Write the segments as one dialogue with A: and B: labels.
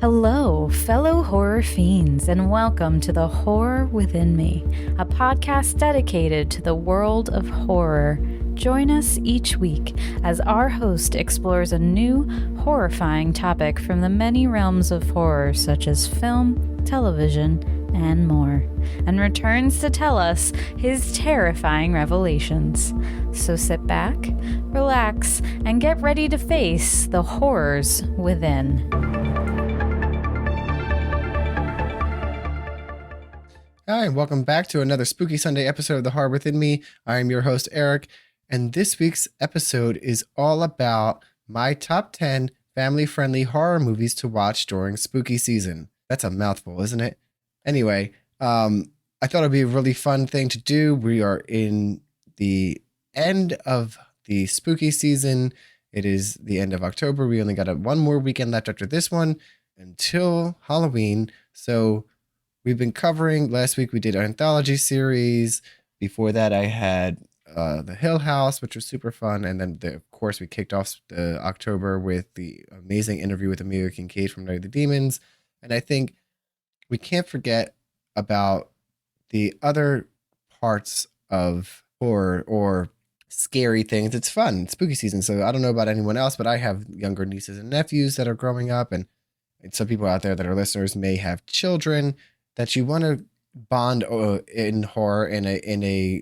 A: Hello, fellow horror fiends, and welcome to The Horror Within Me, a podcast dedicated to the world of horror. Join us each week as our host explores a new, horrifying topic from the many realms of horror, such as film, television, and more, and returns to tell us his terrifying revelations. So sit back, relax, and get ready to face the horrors within.
B: Hi, and welcome back to another Spooky Sunday episode of The Horror Within Me. I am your host, Eric, and this week's episode is all about my top 10 family-friendly horror movies to watch during spooky season. That's a mouthful, isn't it? Anyway, I thought it'd be a really fun thing to do. We are in the end of the spooky season. It is the end of October. We only got one more weekend left after this one until Halloween. So we've been covering, last week we did our anthology series. Before that I had The Hill House, which was super fun. And then, of course, we kicked off the October with the amazing interview with Amelia Kincaid from Night of the Demons. And I think we can't forget about the other parts of horror or scary things. It's fun. It's spooky season. So I don't know about anyone else, but I have younger nieces and nephews that are growing up. And some people out there that are listeners may have children that you want to bond in horror in a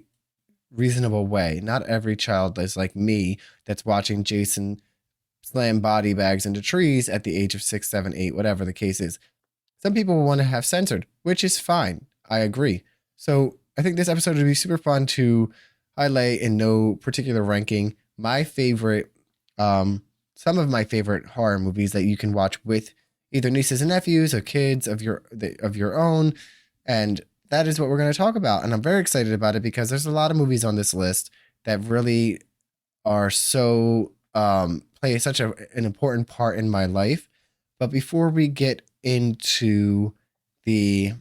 B: reasonable way. Not every child is like me that's watching Jason slam body bags into trees at the age of 6, 7, 8, whatever the case is. Some people will want to have censored, which is fine. I agree. So I think this episode would be super fun to highlight in no particular ranking my favorite, some of my favorite horror movies that you can watch with either nieces and nephews or kids of your own. And that is what we're going to talk about. And I'm very excited about it because there's a lot of movies on this list that really are so, play such an important part in my life. But before we get into the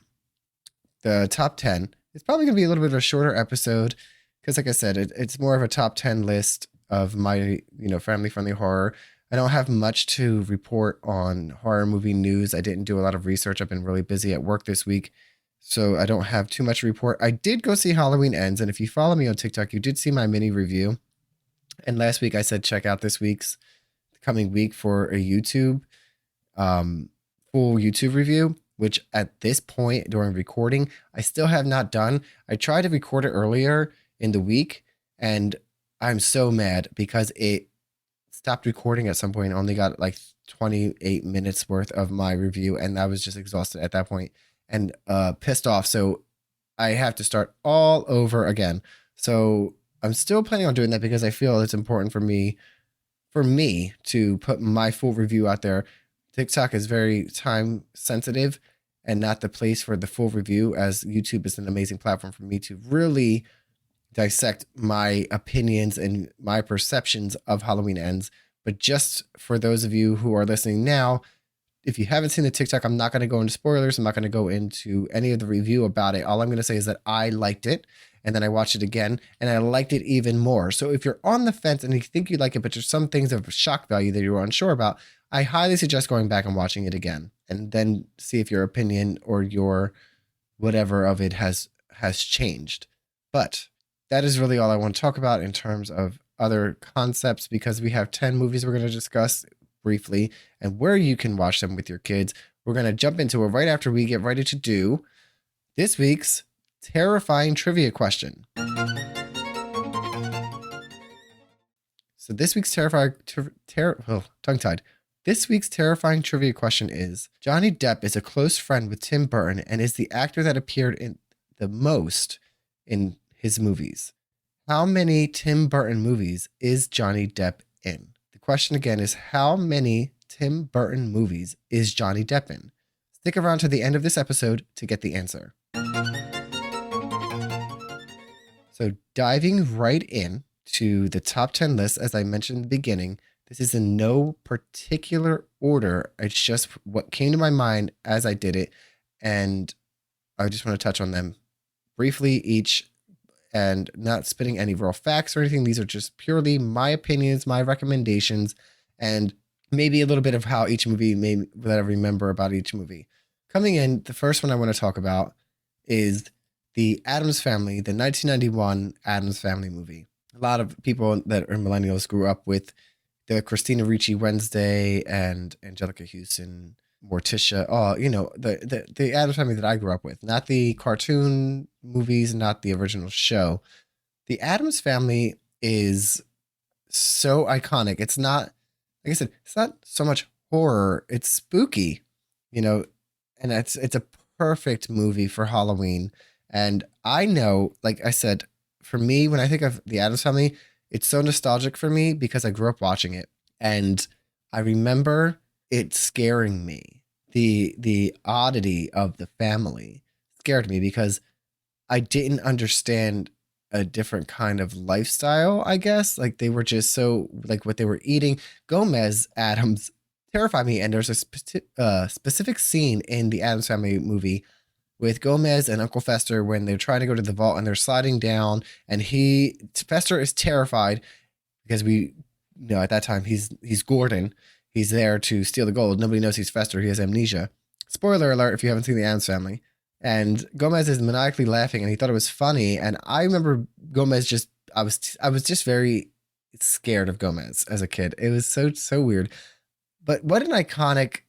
B: top 10, it's probably going to be a little bit of a shorter episode because, like I said, it's more of a top 10 list of my, family-friendly horror. I don't have much to report on horror movie news. I didn't do a lot of research. I've been really busy at work this week, so I don't have too much to report. I did go see Halloween Ends, and if you follow me on TikTok, you did see my mini review. And last week I said check out this week's coming week for a YouTube, full YouTube review, which at this point during recording, I still have not done. I tried to record it earlier in the week, and I'm so mad because it stopped recording at some point. I only got like 28 minutes worth of my review, and I was just exhausted at that point and pissed off. So I have to start all over again. So I'm still planning on doing that because I feel it's important for me to put my full review out there. TikTok is very time sensitive and not the place for the full review, as YouTube is an amazing platform for me to really dissect my opinions and my perceptions of Halloween Ends. But just for those of you who are listening now, if you haven't seen the TikTok, I'm not going to go into spoilers. I'm not going to go into any of the review about it. All I'm going to say is that I liked it, and then I watched it again, and I liked it even more. So if you're on the fence and you think you like it, but there's some things of shock value that you're unsure about, I highly suggest going back and watching it again, and then see if your opinion or your whatever of it has changed. But that is really all I want to talk about in terms of other concepts, because we have 10 movies we're going to discuss briefly and where you can watch them with your kids. We're going to jump into it right after we get ready to do this week's terrifying trivia question. So this week's tongue-tied. This week's terrifying trivia question is: Johnny Depp is a close friend with Tim Burton and is the actor that appeared in the most in his movies. How many Tim Burton movies is Johnny Depp in? The question again is, how many Tim Burton movies is Johnny Depp in? Stick around to the end of this episode to get the answer. So diving right in to the top 10 list, as I mentioned in the beginning, this is in no particular order. It's just what came to my mind as I did it, and I just want to touch on them briefly each, and not spitting any raw facts or anything. These are just purely my opinions, my recommendations, and maybe a little bit of how each movie made that I remember about each movie. Coming in, the first one I want to talk about is the Addams Family, the 1991 Addams Family movie. A lot of people that are millennials grew up with the Christina Ricci Wednesday and Angelica Houston, Morticia. Oh, the Addams Family that I grew up with, not the cartoon movies, not the original show. The Addams Family is so iconic. It's not, like I said, it's not so much horror. It's spooky, you know, and it's a perfect movie for Halloween. And I know, like I said, for me, when I think of the Addams Family, it's so nostalgic for me because I grew up watching it, and I remember it scaring me. The oddity of the family scared me because I didn't understand a different kind of lifestyle, I guess. Like they were just so like what they were eating. Gomez Adams terrified me, and there's a specific scene in the Adams Family movie with Gomez and Uncle Fester when they're trying to go to the vault and they're sliding down, and Fester is terrified because at that time he's Gordon. He's there to steal the gold. Nobody knows he's Fester. He has amnesia. Spoiler alert if you haven't seen the Adams Family. And Gomez is maniacally laughing, and he thought it was funny. And I remember Gomez I was just very scared of Gomez as a kid. It was so weird. But what an iconic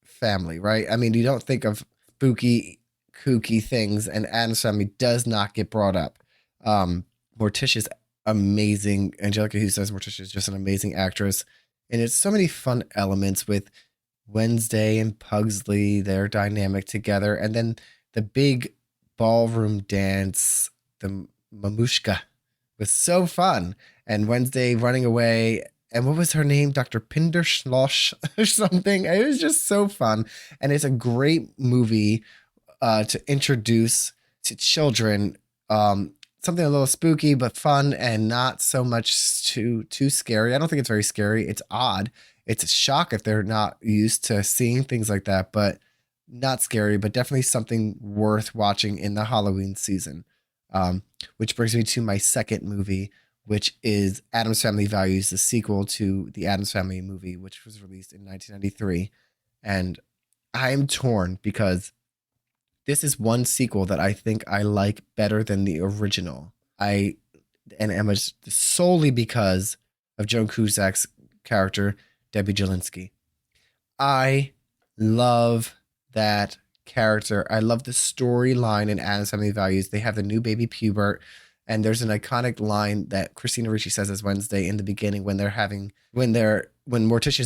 B: family, right? I mean, you don't think of spooky, kooky things, and Addams Family does not get brought up. Morticia's amazing. Angelica Houston as Morticia is just an amazing actress. And it's so many fun elements with Wednesday and Pugsley, their dynamic together. And then the big ballroom dance, the mamushka, was so fun. And Wednesday running away. And what was her name? Dr. Pinderschloss or something. It was just so fun. And it's a great movie to introduce to children. Something a little spooky, but fun and not so much too scary. I don't think it's very scary. It's odd. It's a shock if they're not used to seeing things like that, but not scary, but definitely something worth watching in the Halloween season. Which brings me to my second movie, which is Addams Family Values, the sequel to the Addams Family movie, which was released in 1993. And I'm torn because this is one sequel that I think I like better than the original. And Emma solely because of Joan Cusack's character, Debbie Jelinski. I love that character. I love the storyline in Addams Family Values. They have the new baby Pubert, and there's an iconic line that Christina Ricci says as Wednesday in the beginning when Morticia's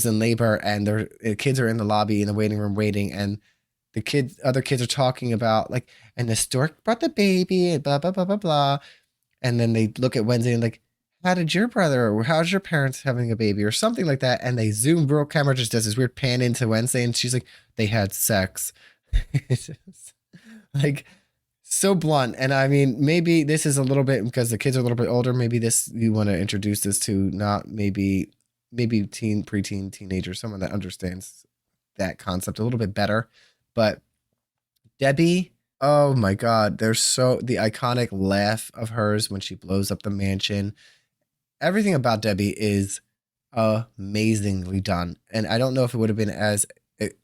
B: in labor and their kids are in the lobby in the waiting room waiting, and other kids are talking about like, and the stork brought the baby and blah, blah, blah, blah, blah. And then they look at Wednesday and like, how's your parents having a baby or something like that? And they zoom, real camera just does this weird pan into Wednesday. And she's like, they had sex. It's just, like so blunt. And I mean, maybe this is a little bit because the kids are a little bit older. Maybe you want to introduce this to not maybe preteen, teenager, someone that understands that concept a little bit better. But Debbie, oh my God, the iconic laugh of hers when she blows up the mansion. Everything about Debbie is amazingly done. And I don't know if it would have been as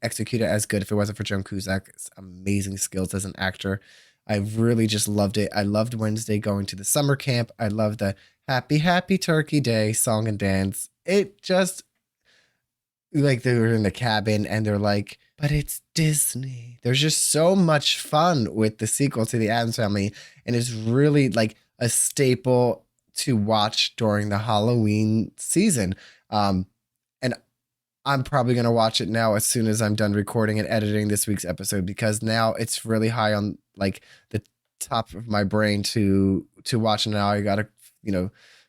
B: executed as good if it wasn't for Joan Cusack's amazing skills as an actor. I really just loved it. I loved Wednesday going to the summer camp. I loved the Happy, Happy Turkey Day song and dance. It just, like they were in the cabin and they're like, but it's Disney. There's just so much fun with the sequel to the Addams Family. And it's really like a staple to watch during the Halloween season. And I'm probably going to watch it now as soon as I'm done recording and editing this week's episode, because now it's really high on like the top of my brain to watch. Now I got to,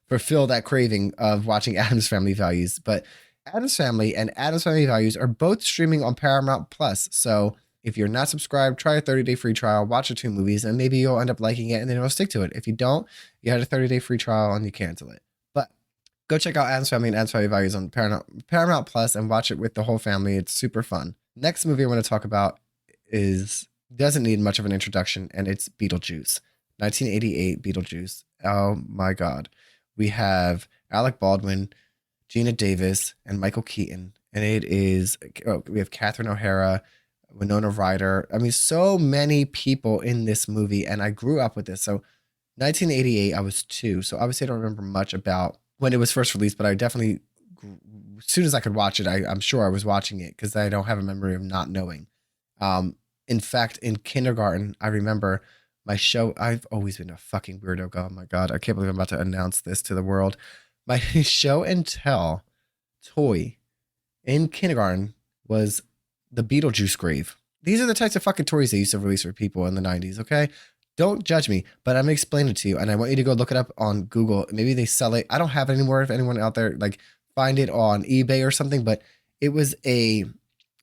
B: fulfill that craving of watching Addams Family Values. But Addams Family and Addams Family Values are both streaming on Paramount Plus. So if you're not subscribed, try a 30-day free trial, watch the two movies, and maybe you'll end up liking it and then you'll stick to it. If you don't, you had a 30-day free trial and you cancel it. But go check out Addams Family and Addams Family Values on Paramount Plus and watch it with the whole family. It's super fun. Next movie I want to talk about doesn't need much of an introduction, and it's Beetlejuice. 1988 Beetlejuice. Oh my God. We have Alec Baldwin, Gina Davis, and Michael Keaton. and it is, we have Catherine O'Hara, Winona Ryder. I mean, so many people in this movie, and I grew up with this. So 1988, I was 2, so obviously I don't remember much about when it was first released, but I definitely, as soon as I could watch it, I'm sure I was watching it because I don't have a memory of not knowing. In fact, in kindergarten, I remember my show. I've always been a fucking weirdo. Oh my God. I can't believe I'm about to announce this to the world. My show and tell toy in kindergarten was the Beetlejuice grave. These are the types of fucking toys they used to release for people in the 90s, okay? Don't judge me, but I'm going to explain it to you. And I want you to go look it up on Google. Maybe they sell it. I don't have it anymore. If anyone out there, like, find it on eBay or something, but it was a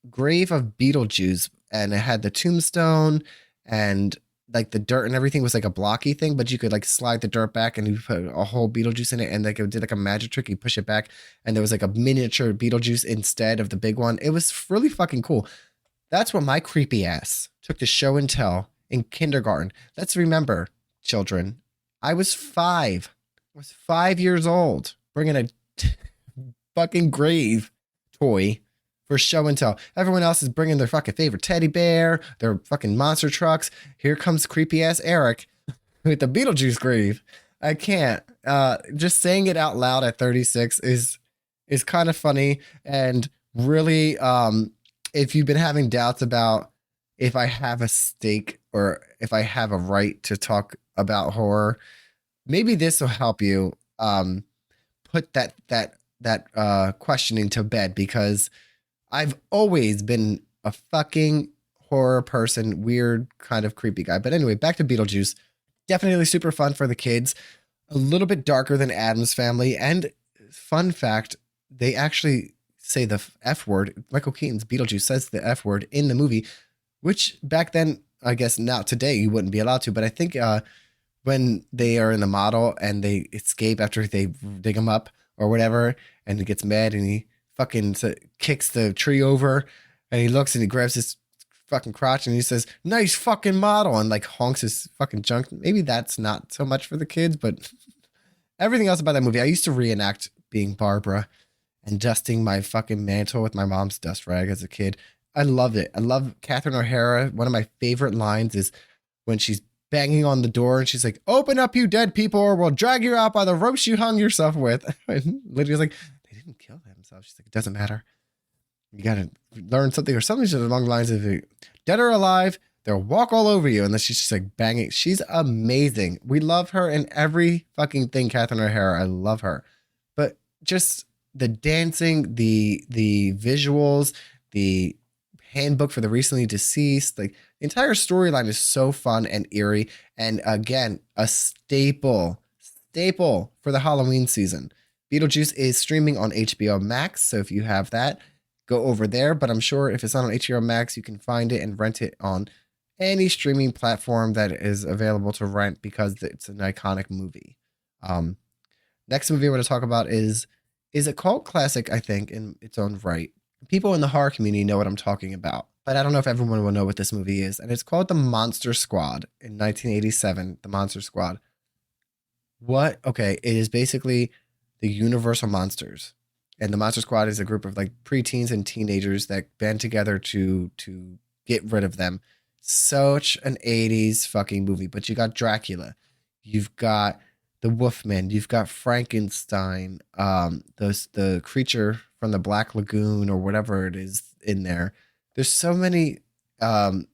B: grave of Beetlejuice, and it had the tombstone and like the dirt and everything was like a blocky thing, but you could like slide the dirt back and you put a whole Beetlejuice in it, and like it did like a magic trick. You push it back and there was like a miniature Beetlejuice instead of the big one. It was really fucking cool. That's what my creepy ass took to show and tell in kindergarten. Let's remember, children, I was 5. I was 5 years old bringing a fucking grave toy for show and tell. Everyone else is bringing their fucking favorite teddy bear, their fucking monster trucks. Here comes creepy ass Eric with the Beetlejuice grave. I can't. Just saying it out loud at 36 is kind of funny, and really, if you've been having doubts about if I have a stake or if I have a right to talk about horror, maybe this will help you put that questioning to bed, because I've always been a fucking horror person, weird kind of creepy guy. But anyway, back to Beetlejuice. Definitely super fun for the kids. A little bit darker than Addams Family. And fun fact, they actually say the F word. Michael Keaton's Beetlejuice says the F word in the movie, which back then, I guess now today you wouldn't be allowed to. But I think when they are in the model and they escape after they dig him up or whatever, and he gets mad and he fucking kicks the tree over, and he looks and he grabs his fucking crotch and he says, "Nice fucking model," and like honks his fucking junk. Maybe that's not so much for the kids, but everything else about that movie, I used to reenact being Barbara and dusting my fucking mantle with my mom's dust rag as a kid. I loved it. I love Catherine O'Hara. One of my favorite lines is when she's banging on the door and she's like, "Open up, you dead people, or we'll drag you out by the ropes you hung yourself with." And Lydia's like, "They didn't kill themselves." She's like, "It doesn't matter. You got to learn something," or something along the lines of, "Dead or alive, they'll walk all over you." And then she's just like banging. She's amazing. We love her in every fucking thing, Catherine O'Hara. I love her. But just the dancing, the visuals, the handbook for the recently deceased, like the entire storyline is so fun and eerie. And again, a staple for the Halloween season. Beetlejuice is streaming on HBO Max. So if you have that, go over there. But I'm sure if it's not on HBO Max, you can find it and rent it on any streaming platform that is available to rent, because it's an iconic movie. Next movie I want to talk about is a cult classic, I think, in its own right. People in the horror community know what I'm talking about, but I don't know if everyone will know what this movie is. And it's called The Monster Squad in 1987. The Monster Squad. What? Okay, it is basically the Universal Monsters. And the Monster Squad is a group of like preteens and teenagers that band together to get rid of them. Such an 80s fucking movie. But you got Dracula. You've got the Wolfman. You've got Frankenstein. The creature from the Black Lagoon or whatever it is in there. There's so many fun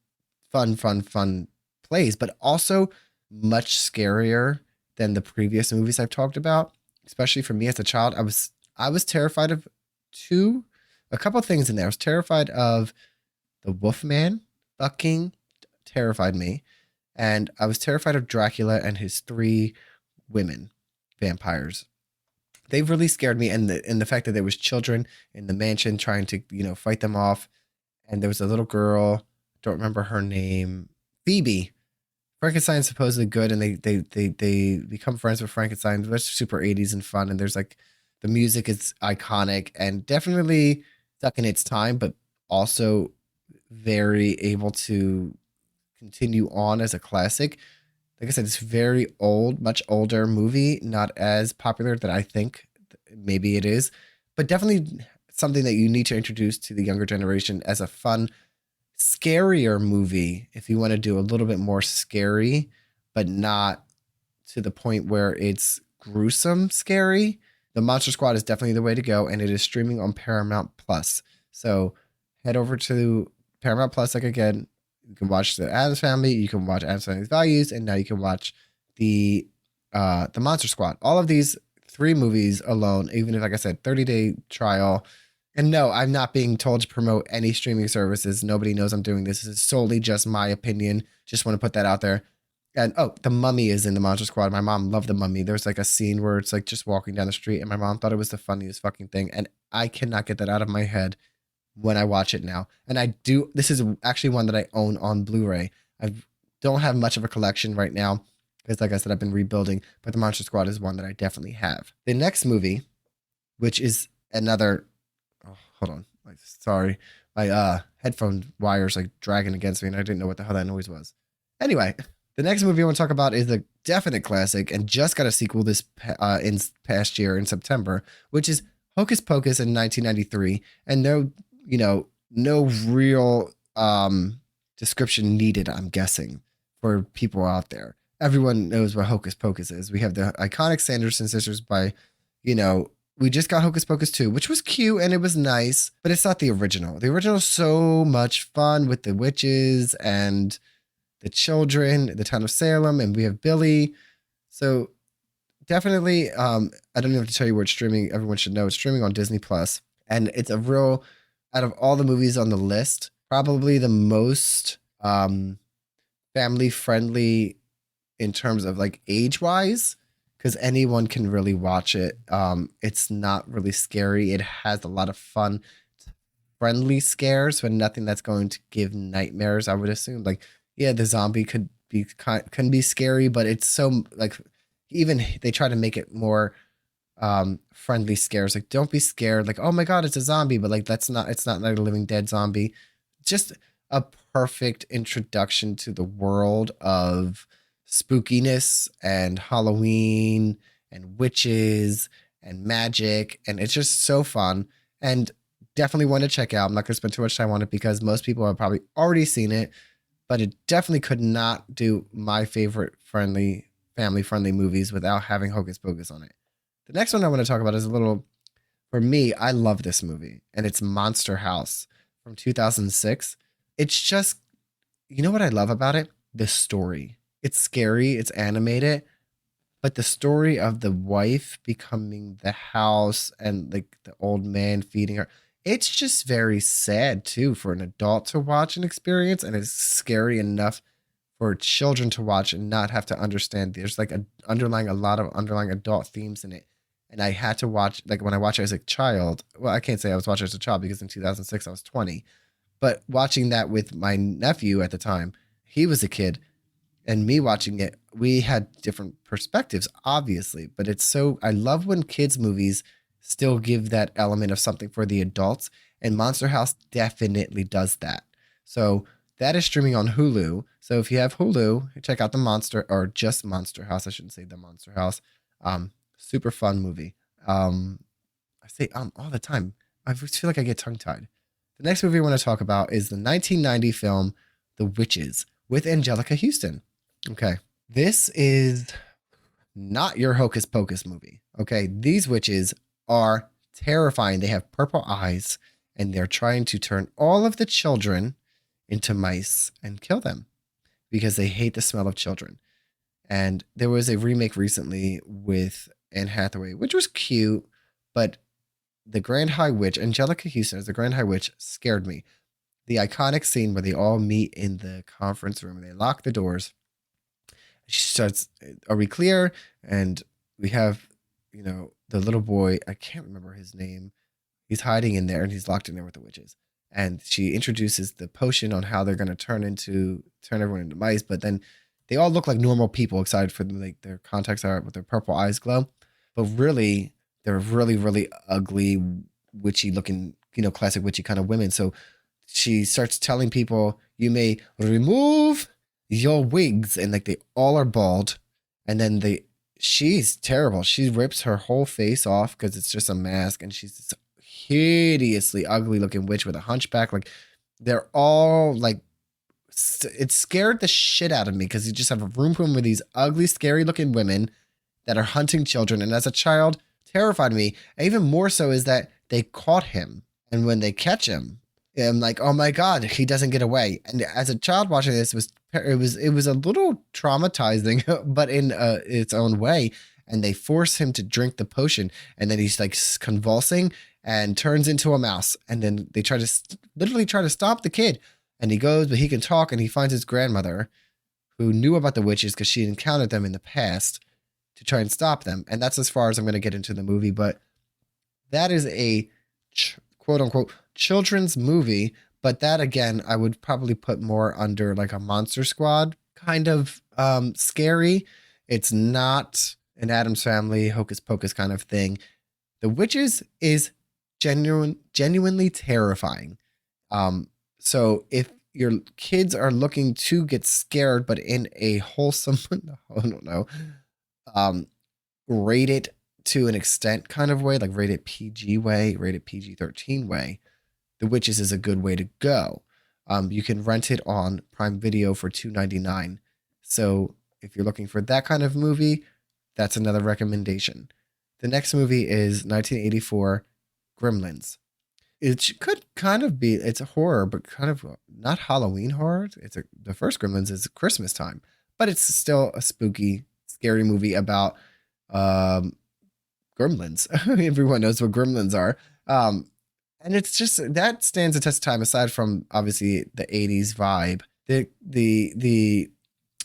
B: plays, but also much scarier than the previous movies I've talked about. Especially for me as a child, I was terrified of a couple of things in there. I was terrified of the Wolfman. Fucking terrified me. And I was terrified of Dracula and his 3 women vampires. They really scared me. And the fact that there was children in the mansion trying to, fight them off. And there was a little girl, don't remember her name, Phoebe. Frankenstein's supposedly good, and they become friends with Frankenstein. That's super 80s and fun. And there's like, the music is iconic and definitely stuck in its time, but also very able to continue on as a classic. Like I said, it's very old, much older movie, not as popular that I think maybe it is, but definitely something that you need to introduce to the younger generation as a fun, scarier movie. If you want to do a little bit more scary, but not to the point where it's gruesome scary, the Monster Squad is definitely the way to go, and it is streaming on Paramount Plus. So head over to Paramount Plus. Like again, you can watch the Addams Family, you can watch Addams Family's Values, and now you can watch the Monster Squad. All of these 3 movies alone, even if, like I said, 30-day trial. And no, I'm not being told to promote any streaming services. Nobody knows I'm doing this. This is solely just my opinion. Just want to put that out there. And The Mummy is in the Monster Squad. My mom loved The Mummy. There's like a scene where it's like just walking down the street, and my mom thought it was the funniest fucking thing. And I cannot get that out of my head when I watch it now. And I do. This is actually one that I own on Blu-ray. I don't have much of a collection right now because, like I said, I've been rebuilding. But the Monster Squad is one that I definitely have. The next movie, which is another. Oh, hold on. Sorry, my headphone wires like dragging against me, and I didn't know what the hell that noise was. Anyway. The next movie I want to talk about is a definite classic and just got a sequel this in past year in September, which is Hocus Pocus in 1993. And no real description needed, I'm guessing, for people out there. Everyone knows what Hocus Pocus is. We have the iconic Sanderson sisters by, we just got Hocus Pocus 2, which was cute and it was nice, but it's not the original. The original is so much fun with the witches and the children, the town of Salem, and we have Billy. So definitely, I don't even have to tell you where it's streaming. Everyone should know it's streaming on Disney Plus, and it's a real, out of all the movies on the list, probably the most family friendly in terms of like age wise, because anyone can really watch it. It's not really scary. It has a lot of fun, friendly scares, but nothing that's going to give nightmares. I would assume, like. Yeah, the zombie can be scary, but it's so like even they try to make it more friendly scares. Like don't be scared. Like oh my god, it's a zombie, but like it's not like a living dead zombie. Just a perfect introduction to the world of spookiness and Halloween and witches and magic, and it's just so fun and definitely one to check out. I'm not gonna spend too much time on it because most people have probably already seen it. But it definitely could not do my favorite family friendly movies without having Hocus Pocus on it. The next one I want to talk about is for me, I love this movie, and it's Monster House from 2006. It's just, you know what I love about it? The story. It's scary, it's animated, but the story of the wife becoming the house and like the old man feeding her. It's just very sad too for an adult to watch and experience, and it's scary enough for children to watch and not have to understand. There's like a lot of underlying adult themes in it, and I had to watch like when I watched it as a child. Well, I can't say I was watching it as a child because in 2006 I was 20, but watching that with my nephew at the time, he was a kid, and me watching it, we had different perspectives, obviously. But it's so I love when kids movies still give that element of something for the adults, and Monster House definitely does that. So that is streaming on Hulu. So if you have Hulu, check out just Monster House. I shouldn't say the Monster House. Super fun movie. I say all the time. I just feel like I get tongue tied. The next movie I want to talk about is the 1990 film The Witches with Angelica Houston. Okay, this is not your Hocus Pocus movie. Okay, these witches are terrifying. They have purple eyes, and they're trying to turn all of the children into mice and kill them because they hate the smell of children. And there was a remake recently with Anne Hathaway, which was cute, but the Grand High Witch, Angelica Houston as the Grand High Witch, scared me. The iconic scene where they all meet in the conference room and they lock the doors. She starts, are we clear? And we have, the little boy, I can't remember his name. He's hiding in there and he's locked in there with the witches. And she introduces the potion on how they're going to turn everyone into mice. But then they all look like normal people, except for like their contacts are with their purple eyes glow. But really, they're really, really ugly, witchy looking, classic witchy kind of women. So she starts telling people, you may remove your wigs. And like they all are bald. And then she's terrible. She rips her whole face off because it's just a mask, and she's this hideously ugly looking witch with a hunchback. Like they're all like, it scared the shit out of me because you just have a room with these ugly, scary looking women that are hunting children. And as a child, terrified me. And even more so is that they caught him. And when they catch him, I'm like, oh my God, he doesn't get away. And as a child watching this, it was a little traumatizing, but in its own way. And they force him to drink the potion. And then he's like convulsing and turns into a mouse. And then they literally try to stop the kid. And he goes, but he can talk, and he finds his grandmother who knew about the witches because she encountered them in the past to try and stop them. And that's as far as I'm going to get into the movie. But that is a quote unquote children's movie. But that, again, I would probably put more under like a Monster Squad kind of scary. It's not an Addams Family, Hocus Pocus kind of thing. The Witches is genuinely terrifying. So if your kids are looking to get scared, but in a wholesome, I don't know, rated to an extent kind of way, like rated PG way, rated PG-13 way, The Witches is a good way to go. You can rent it on Prime Video for $2.99. So if you're looking for that kind of movie, that's another recommendation. The next movie is 1984, Gremlins. It could kind of be, it's a horror, but kind of not Halloween horror. The first Gremlins is Christmas time, but it's still a spooky, scary movie about gremlins. Everyone knows what gremlins are. And it's just, that stands the test of time aside from obviously the 80s vibe. The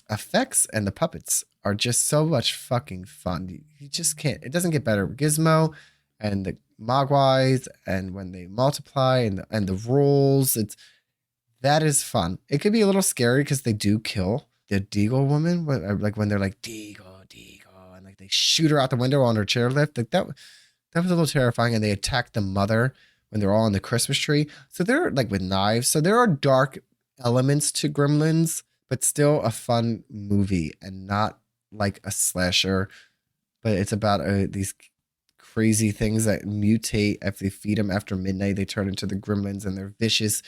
B: effects and the puppets are just so much fucking fun. You just can't, it doesn't get better. Gizmo and the Mogwais, and when they multiply and the rolls, that is fun. It could be a little scary because they do kill the Deagle woman, like when they're like Deagle, and like they shoot her out the window on her chairlift. Like that was a little terrifying. And they attack the mother when they're all on the Christmas tree. So they're like with knives. So there are dark elements to Gremlins, but still a fun movie and not like a slasher. But it's about these crazy things that mutate if they feed them after midnight. They turn into the gremlins and they're vicious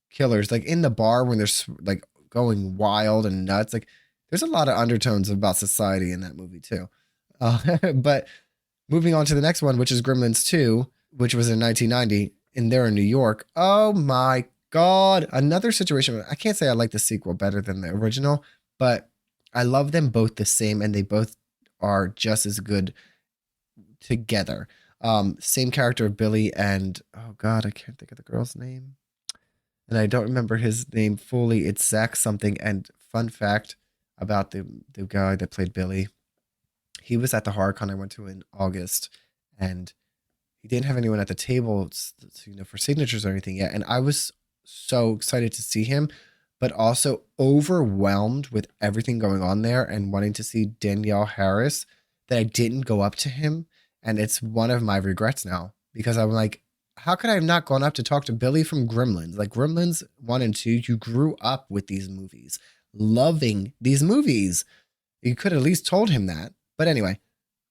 B: killers. Like in the bar when they're like going wild and nuts. Like there's a lot of undertones about society in that movie too. But moving on to the next one, which is Gremlins 2, which was in 1990, and they're in New York. Oh my God. Another situation. I can't say I like the sequel better than the original, but I love them both the same, and they both are just as good together. Same character of Billy, and oh God, I can't think of the girl's name. And I don't remember his name fully. It's Zach something. And fun fact about the guy that played Billy, he was at the HorrorCon I went to in August, and he didn't have anyone at the table, for signatures or anything yet. And I was so excited to see him, but also overwhelmed with everything going on there and wanting to see Danielle Harris that I didn't go up to him. And it's one of my regrets now, because I'm like, how could I have not gone up to talk to Billy from Gremlins? Like Gremlins 1 and 2, you grew up with these movies, loving these movies. You could have at least told him that. But anyway,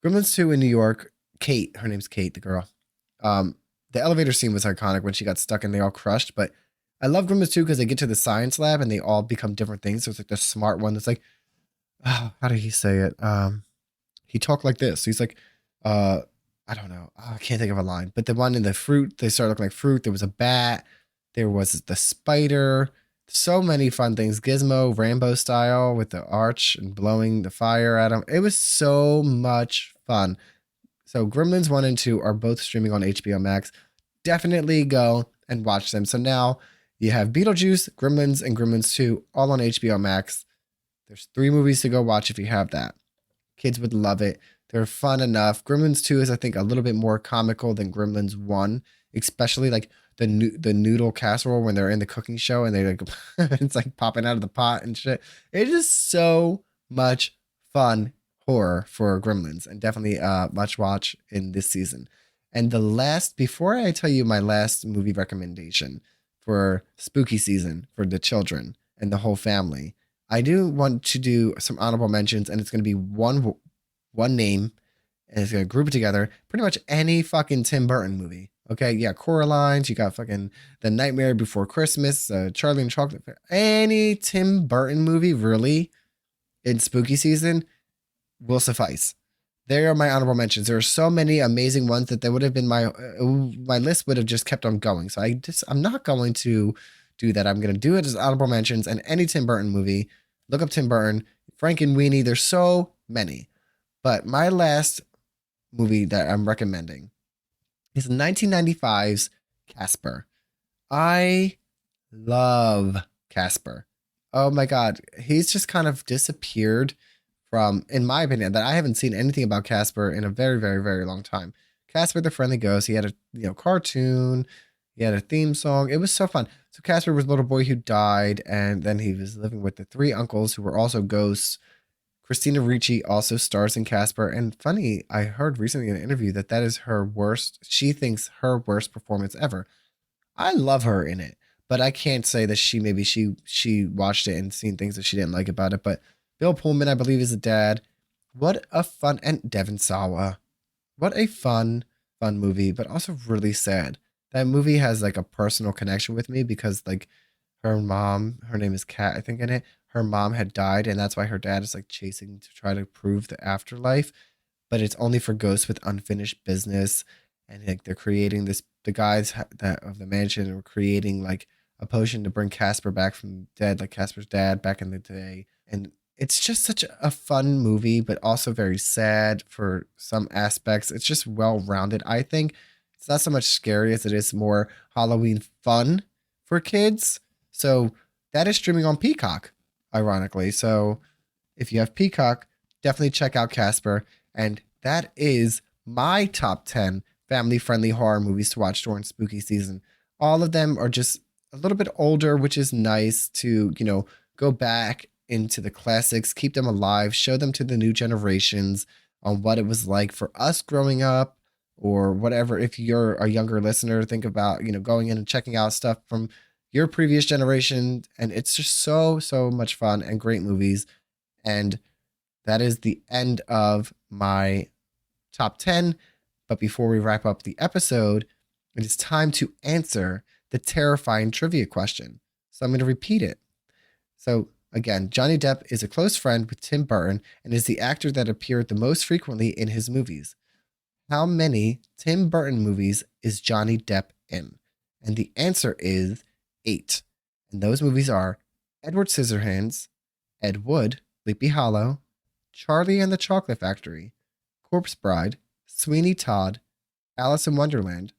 B: Gremlins 2 in New York, Kate, her name's Kate, the girl. The elevator scene was iconic when she got stuck and they all crushed. But I love Gremlins 2 because they get to the science lab and they all become different things. So it's like the smart one that's like, oh, how did he say it? He talked like this. He's like, I don't know. I can't think of a line. But the one in the fruit, they started looking like fruit. There was a bat. There was the spider. So many fun things. Gizmo, Rambo style with the arch and blowing the fire at him. It was so much fun. So Gremlins 1 and 2 are both streaming on HBO Max. Definitely go and watch them. So now you have Beetlejuice, Gremlins, and Gremlins 2 all on HBO Max. There's 3 movies to go watch if you have that. Kids would love it. They're fun enough. Gremlins 2 is, I think, a little bit more comical than Gremlins 1, especially like the noodle casserole when they're in the cooking show and they like it's like popping out of the pot and shit. It is so much fun horror for Gremlins, and definitely much watch in this season. And before I tell you my last movie recommendation for spooky season for the children and the whole family, I do want to do some honorable mentions, and it's going to be one name, and it's going to group it together. Pretty much any fucking Tim Burton movie. Okay, yeah, Coraline's. You got fucking The Nightmare Before Christmas, Charlie and Chocolate Factory. Any Tim Burton movie really in spooky season will suffice. They are my honorable mentions. There are so many amazing ones that they would have been my list would have just kept on going. So I'm not going to do that. I'm going to do it as honorable mentions and any Tim Burton movie. Look up Tim Burton, Frank and Weenie. There's so many. But my last movie that I'm recommending is 1995's Casper. I love Casper. Oh my God. He's just kind of disappeared from, in my opinion, that I haven't seen anything about Casper in a very, very, very long time. Casper the Friendly Ghost. He had a cartoon. He had a theme song. It was so fun. So Casper was a little boy who died, and then he was living with the three uncles who were also ghosts. Christina Ricci also stars in Casper. And funny, I heard recently in an interview that is her worst. She thinks her worst performance ever. I love her in it, but I can't say that she watched it and seen things that she didn't like about it. But Bill Pullman, I believe, is the dad. What a fun, and Devon Sawa. What a fun movie, but also really sad. That movie has like a personal connection with me because like her mom, her name is Kat, I think in it, her mom had died, and that's why her dad is like chasing to try to prove the afterlife, but it's only for ghosts with unfinished business. And like they're creating this, the guys that of the mansion are creating like a potion to bring Casper back from dead, like Casper's dad back in the day. And it's just such a fun movie, but also very sad for some aspects. It's just well rounded, I think. It's not so much scary as it is more Halloween fun for kids. So that is streaming on Peacock, ironically. So if you have Peacock, definitely check out Casper. And that is my top 10 family friendly horror movies to watch during spooky season. All of them are just a little bit older, which is nice to, go back into the classics, keep them alive, show them to the new generations on what it was like for us growing up or whatever. If you're a younger listener, think about, going in and checking out stuff from your previous generation. And it's just so, so much fun and great movies. And that is the end of my top 10. But before we wrap up the episode, it is time to answer the terrifying trivia question. So I'm going to repeat it. So again, Johnny Depp is a close friend with Tim Burton and is the actor that appeared the most frequently in his movies. How many Tim Burton movies is Johnny Depp in? And the answer is 8. And those movies are Edward Scissorhands, Ed Wood, Sleepy Hollow, Charlie and the Chocolate Factory, Corpse Bride, Sweeney Todd, Alice in Wonderland,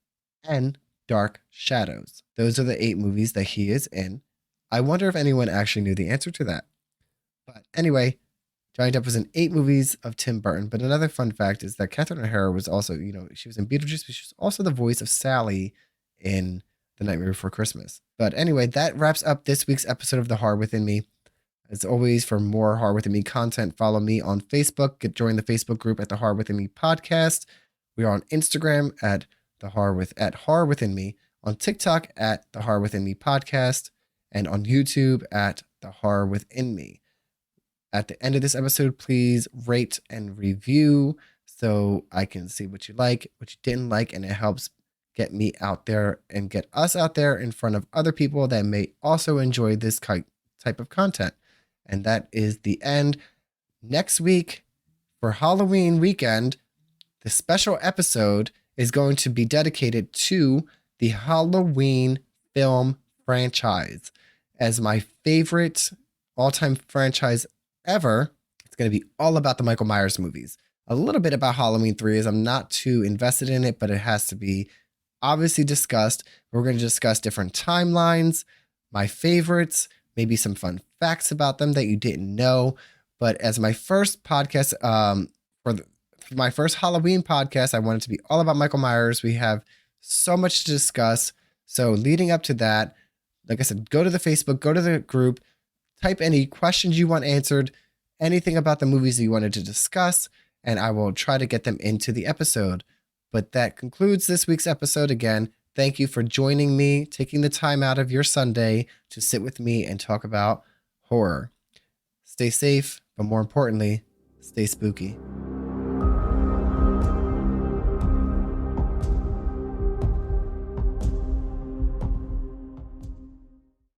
B: and Dark Shadows. Those are the 8 movies that he is in. I wonder if anyone actually knew the answer to that. But anyway, Johnny Depp was in 8 movies of Tim Burton. But another fun fact is that Catherine O'Hara was also, she was in Beetlejuice, but she was also the voice of Sally in The Nightmare Before Christmas. But anyway, that wraps up this week's episode of The Horror Within Me. As always, for more Horror Within Me content, follow me on Facebook. Join the Facebook group at The Horror Within Me Podcast. We are on Instagram at Horror Within Me, on TikTok at The Horror Within Me Podcast, and on YouTube at The Horror Within Me. At the end of this episode, please rate and review so I can see what you like, what you didn't like, and it helps get me out there and get us out there in front of other people that may also enjoy this type of content. And that is the end. Next week, for Halloween weekend, the special episode is going to be dedicated to the Halloween film franchise. As my favorite all-time franchise ever, it's going to be all about the Michael Myers movies. A little bit about Halloween 3 as I'm not too invested in it, but it has to be obviously discussed. We're going to discuss different timelines, my favorites, maybe some fun facts about them that you didn't know. But as my first podcast, for my first Halloween podcast, I want it to be all about Michael Myers. We have so much to discuss. So leading up to that, like I said, go to the Facebook, go to the group, type any questions you want answered, anything about the movies that you wanted to discuss, and I will try to get them into the episode. But that concludes this week's episode. Again, thank you for joining me, taking the time out of your Sunday to sit with me and talk about horror. Stay safe, but more importantly, stay spooky.